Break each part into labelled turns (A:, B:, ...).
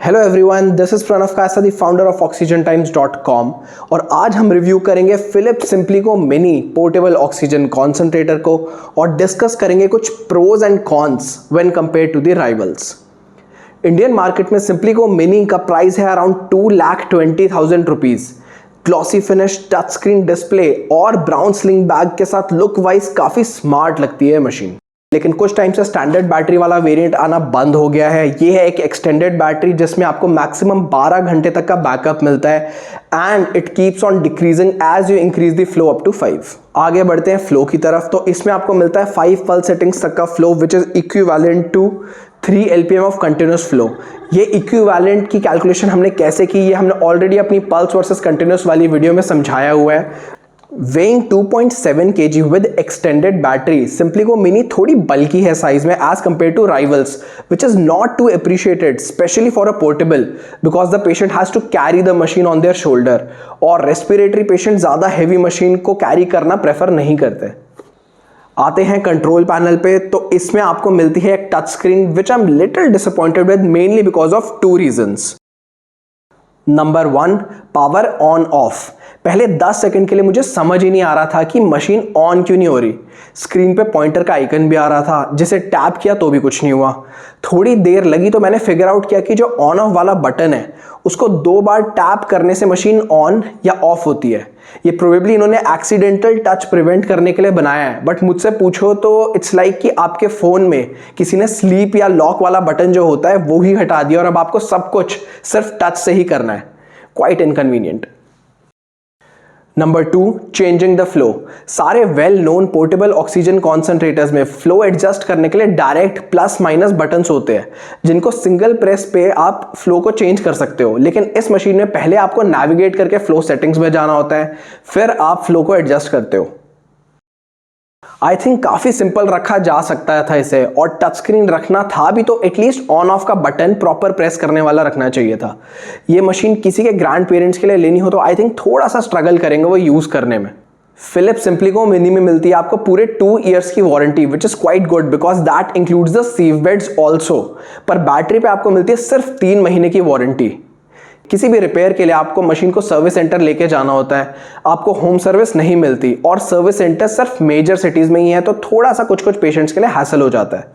A: Hello everyone, this is Pranav Kasa, the founder of oxygentimes.com। और आज हम रिव्यू करेंगे Philips SimplyGo mini portable oxygen concentrator को और डिस्कस करेंगे कुछ pros and cons when compare to the rivals. Indian market में सिम्प्लिको मिनी का प्राइस है around 2,20,000 rupees. Glossy finish, touch screen display और ब्राउन स्लिंग बैग के साथ लुक वाइज काफ़ी स्मार्ट लगती है मशीन। लेकिन कुछ टाइम से स्टैंडर्ड बैटरी वाला वेरिएंट आना बंद हो गया है। ये है एक एक्सटेंडेड बैटरी जिसमें आपको मैक्सिमम 12 घंटे तक का बैकअप मिलता है and it keeps on decreasing as you increase the flow up to 5। आगे बढ़ते हैं फ्लो की तरफ, तो इसमें आपको मिलता है 5 पल्स सेटिंग्स तक का flow which is equivalent to 3 LPM of continuous flow. ये इक्विवेलेंट की कैलकुलेशन हमने कैसे की, ये हमने ऑलरेडी अपनी पल्स वर्सेस कंटिन्यूस वाली वीडियो में समझाया हुआ है। Weighing 2.7 kg with extended battery, Simplico Mini थोड़ी बल्कि है साइज में as compared to rivals, which is not too appreciated, especially for a portable, because the patient has to carry the machine on their shoulder, और respiratory patient ज़्यादा heavy machine को carry करना prefer नहीं करते। आते हैं control panel पे, तो इसमें आपको मिलती है एक touch screen which I'm little disappointed with mainly because of 2 reasons। Number 1, power on off. पहले 10 सेकंड के लिए मुझे समझ ही नहीं आ रहा था कि मशीन ऑन क्यों नहीं हो रही। स्क्रीन पे पॉइंटर का आइकन भी आ रहा था, जिसे टैप किया तो भी कुछ नहीं हुआ। थोड़ी देर लगी तो मैंने फिगर आउट किया कि जो ऑन ऑफ वाला बटन है उसको 2 बार टैप करने से मशीन ऑन या ऑफ होती है। ये प्रोबेबली इन्होंने एक्सीडेंटल टच प्रिवेंट करने के लिए बनाया है, बट मुझसे पूछो तो इट्स लाइक कि आपके फ़ोन में किसी ने स्लीप या लॉक वाला बटन जो होता है वो ही हटा दिया और अब आपको सब कुछ सिर्फ टच से ही करना है। Quite inconvenient. Number 2, changing the flow. सारे well known portable oxygen concentrators में फ्लो एडजस्ट करने के लिए डायरेक्ट प्लस माइनस बटन्स होते हैं जिनको सिंगल प्रेस पे आप फ्लो को चेंज कर सकते हो। लेकिन इस मशीन में पहले आपको नेविगेट करके फ्लो सेटिंग्स में जाना होता है, फिर आप फ्लो को एडजस्ट करते हो। आई थिंक काफ़ी सिंपल रखा जा सकता था इसे, और टच स्क्रीन रखना था भी तो एटलीस्ट ऑन ऑफ का बटन प्रॉपर प्रेस करने वाला रखना चाहिए था। ये मशीन किसी के ग्रैंड पेरेंट्स के लिए लेनी हो तो आई थिंक थोड़ा सा स्ट्रगल करेंगे वो यूज़ करने में। फिलिप्स सिम्प्लिको मिनी में मिलती है आपको पूरे 2 ईयर्स की warranty which is quite good because that includes the safe beds also. पर बैटरी पे आपको मिलती है सिर्फ 3 महीने की वारंटी। किसी भी रिपेयर के लिए आपको मशीन को सर्विस सेंटर लेके जाना होता है, आपको होम सर्विस नहीं मिलती, और सर्विस सेंटर सिर्फ मेजर सिटीज़ में ही है, तो थोड़ा सा कुछ पेशेंट्स के लिए हैसल हो जाता है।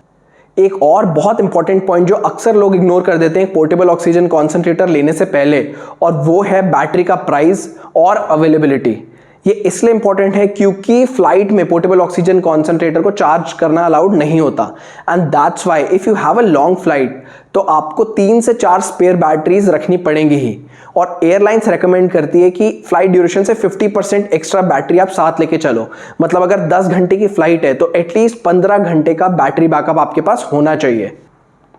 A: एक और बहुत इंपॉर्टेंट पॉइंट जो अक्सर लोग इग्नोर कर देते हैं पोर्टेबल ऑक्सीजन कॉन्सेंट्रेटर लेने से पहले, और वो है बैटरी का प्राइस और अवेलेबिलिटी। ये इसलिए इंपॉर्टेंट है क्योंकि फ्लाइट में पोर्टेबल ऑक्सीजन कॉन्सेंट्रेटर को चार्ज करना अलाउड नहीं होता, and that's why if you have a long flight तो आपको 3 से 4 स्पेयर बैटरीज रखनी पड़ेंगी ही। और एयरलाइंस रेकमेंड करती है कि फ्लाइट ड्यूरेशन से 50% एक्स्ट्रा बैटरी आप साथ लेके चलो। मतलब अगर 10 घंटे की फ्लाइट है तो एटलीस्ट 15 घंटे का बैटरी बैकअप आपके पास होना चाहिए।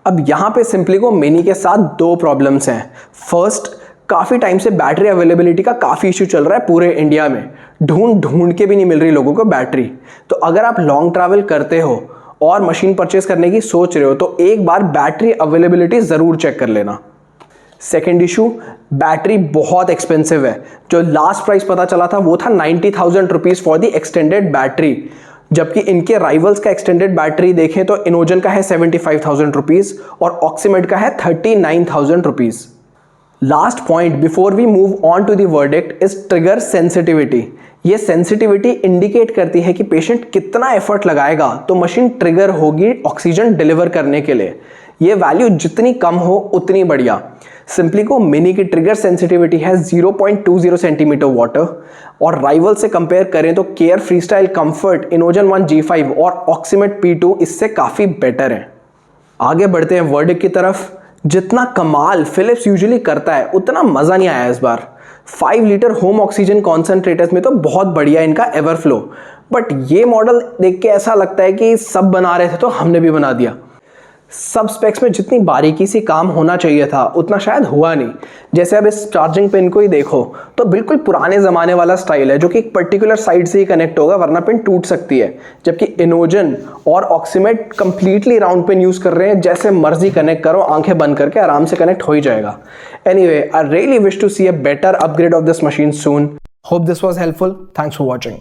A: अब यहाँ पे सिम्प्लिको मिनी के साथ 2 प्रॉब्लम्स हैं। फर्स्ट, काफ़ी टाइम से बैटरी अवेलेबिलिटी का काफ़ी इशू चल रहा है पूरे इंडिया में। ढूंढ के भी नहीं मिल रही लोगों को बैटरी। तो अगर आप लॉन्ग ट्रैवल करते हो और मशीन परचेज करने की सोच रहे हो तो एक बार बैटरी अवेलेबिलिटी ज़रूर चेक कर लेना। सेकेंड इशू, बैटरी बहुत एक्सपेंसिव है। जो लास्ट प्राइस पता चला था वो था 90,000 rupees for the extended battery, जबकि इनके राइवल्स का एक्सटेंडेड बैटरी देखें तो इनोजन का है 75,000 रुपीज़ और ऑक्सीमेड का है 39,000 rupees. Last point before we move on to the verdict is trigger sensitivity. ये सेंसिटिविटी इंडिकेट करती है कि पेशेंट कितना एफर्ट लगाएगा तो मशीन ट्रिगर होगी ऑक्सीजन डिलीवर करने के लिए। ये वैल्यू जितनी कम हो उतनी बढ़िया। सिम्प्लिको मिनी की ट्रिगर सेंसिटिविटी है 0.20 सेंटीमीटर वाटर, और राइवल से कंपेयर करें तो केयर फ्रीस्टाइल कंफर्ट, इनोजन 1 G5 और ऑक्सीमेड P2 इससे काफ़ी बेटर है। आगे बढ़ते हैं वर्डिक्ट की तरफ। जितना कमाल फिलिप्स यूजुअली करता है उतना मज़ा नहीं आया इस बार। 5 लीटर होम ऑक्सीजन कॉन्सेंट्रेटर्स में तो बहुत बढ़िया इनका एवरफ्लो, बट ये मॉडल देख के ऐसा लगता है कि सब बना रहे थे तो हमने भी बना दिया। सब स्पेक्स में जितनी बारीकी से काम होना चाहिए था उतना शायद हुआ नहीं। जैसे अब इस चार्जिंग पिन को ही देखो तो बिल्कुल पुराने ज़माने वाला स्टाइल है जो कि एक पर्टिकुलर साइड से ही कनेक्ट होगा वरना पिन टूट सकती है, जबकि इनोजन और ऑक्सीमेड कंप्लीटली राउंड पिन यूज़ कर रहे हैं, जैसे मर्जी कनेक्ट करो, आंखें बंद करके आराम से कनेक्ट हो ही जाएगा। Anyway, I really wish to see a better upgrade of this machine soon. Hope this was helpful. Thanks for watching.